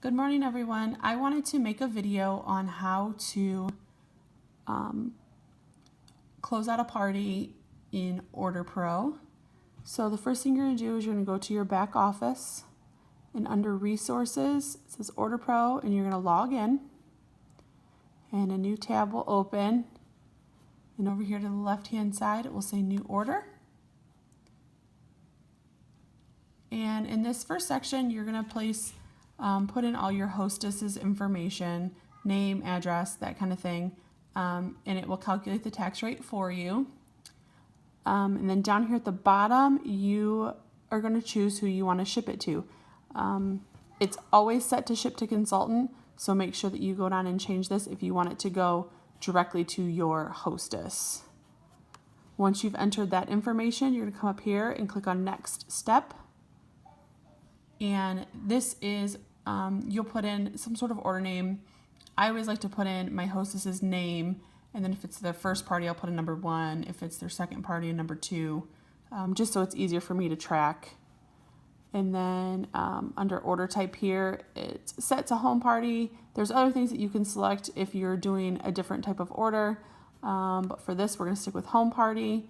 Good morning, everyone. I wanted to make a video on how to close out a party in Order Pro. So the first thing you're going to do is you're going to go to your back office, and under Resources it says Order Pro, and you're going to log in, and a new tab will open, and over here to the left hand side it will say New Order. And in this first section you're going to put in all your hostess's information, name, address, that kind of thing, and it will calculate the tax rate for you. And then down here at the bottom, you are going to choose who you want to ship it to. It's always set to ship to consultant, so make sure that you go down and change this if you want it to go directly to your hostess. Once you've entered that information, you're going to come up here and click on Next Step. And this is, you'll put in some sort of order name. I always like to put in my hostess's name, and then if it's their first party, I'll put a number 1. If it's their second party, a number 2, just so it's easier for me to track. And then under order type here, it's set to home party. There's other things that you can select if you're doing a different type of order, but for this, we're going to stick with home party.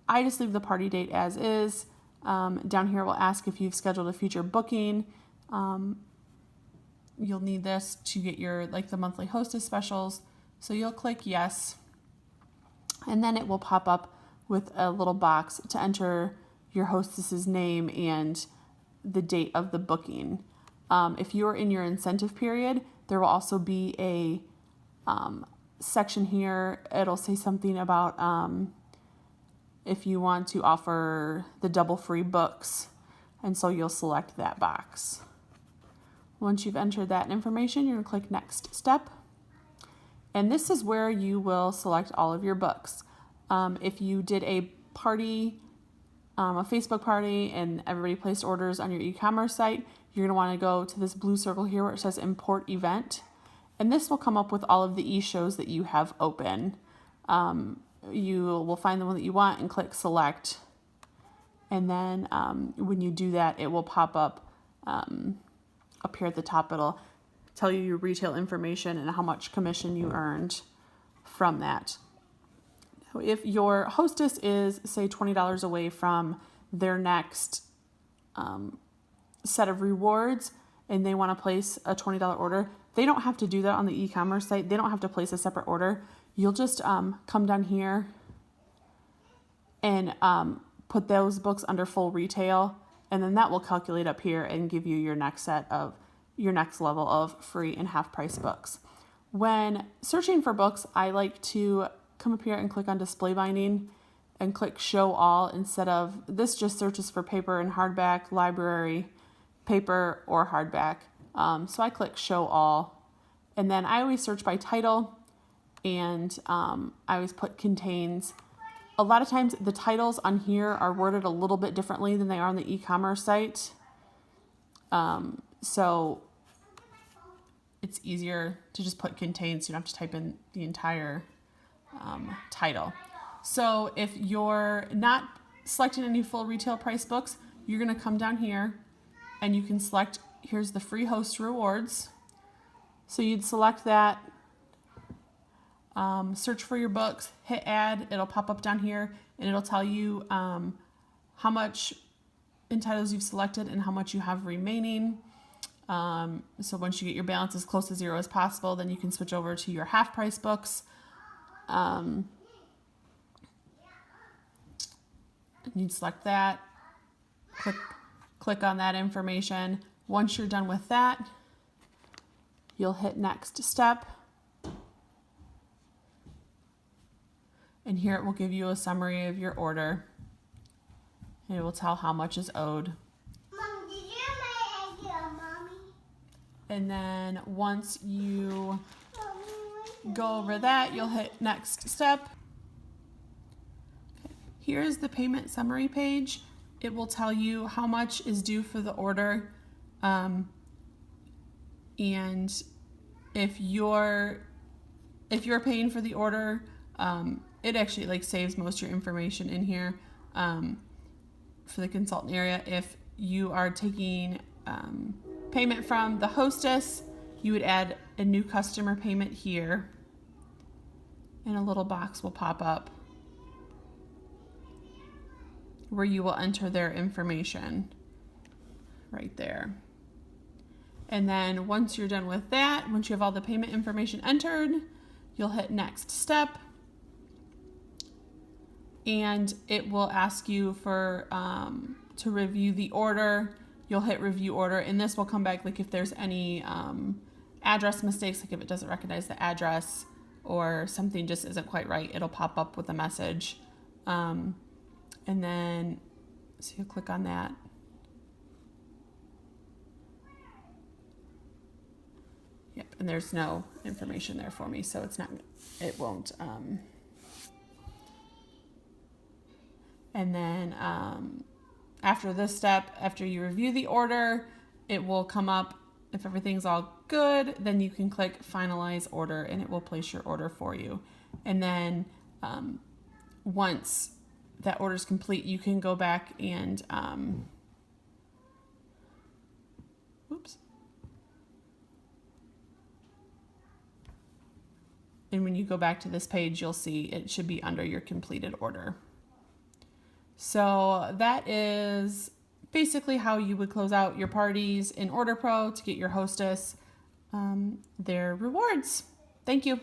I just leave the party date as is. Down here we'll ask if you've scheduled a future booking. You'll need this to get your the monthly hostess specials, so you'll click yes, and then it will pop up with a little box to enter your hostess's name and the date of the booking. If you're in your incentive period, there will also be a section here. It'll say something about if you want to offer the double free books, and so you'll select that box. Once you've entered that information, you're going to click Next Step, and this is where you will select all of your books. If you did a party, a Facebook party, and everybody placed orders on your e-commerce site, you're going to want to go to this blue circle here where it says Import Event, and this will come up with all of the e-shows that you have open. You will find the one that you want and click Select, and then when you do that, it will pop up up here at the top. It'll tell you your retail information and how much commission you earned from that. If your hostess is, say, $20 away from their next set of rewards and they want to place a $20 order, they don't have to do that on the e-commerce site. They don't have to place a separate order. You'll just come down here and put those books under full retail, and then that will calculate up here and give you your next level of free and half price books. When searching for books, I like to come up here and click on display binding and click show all instead of this. Just searches for paper and hardback, library, paper, or hardback. So I click show all, and then I always search by title, and I always put contains. A lot of times the titles on here are worded a little bit differently than they are on the e-commerce site. So it's easier to just put contains, so you don't have to type in the entire title. So if you're not selecting any full retail price books, you're going to come down here and you can select, here's the free host rewards. So you'd select that, search for your books, hit add, it'll pop up down here, and it'll tell you how much in titles you've selected and how much you have remaining. So once you get your balance as close to 0 as possible, then you can switch over to your half price books. And you'd select that, click on that information. Once you're done with that, you'll hit Next Step. And here it will give you a summary of your order, and it will tell how much is owed. Mom, did you make a Mommy? And then once you go over that, you'll hit Next Step. Okay. Here's the payment summary page. It will tell you how much is due for the order, and if you're paying for the order, it actually saves most of your information in here for the consultant area. If you are taking payment from the hostess, you would add a new customer payment here, and a little box will pop up where you will enter their information right there. And then once you're done with that, once you have all the payment information entered, you'll hit next step, and it will ask you for to review the order. You'll hit review order, and this will come back like if there's any address mistakes, like if it doesn't recognize the address or something just isn't quite right, it'll pop up with a message. And then, so you'll click on that. Yep, and there's no information there for me, so it won't. And then after this step, after you review the order, it will come up. If everything's all good, then you can click finalize order, and it will place your order for you. And then once that order is complete, you can go back and and when you go back to this page, you'll see it should be under your completed order. So that is basically how you would close out your parties in Order Pro to get your hostess their rewards. Thank you.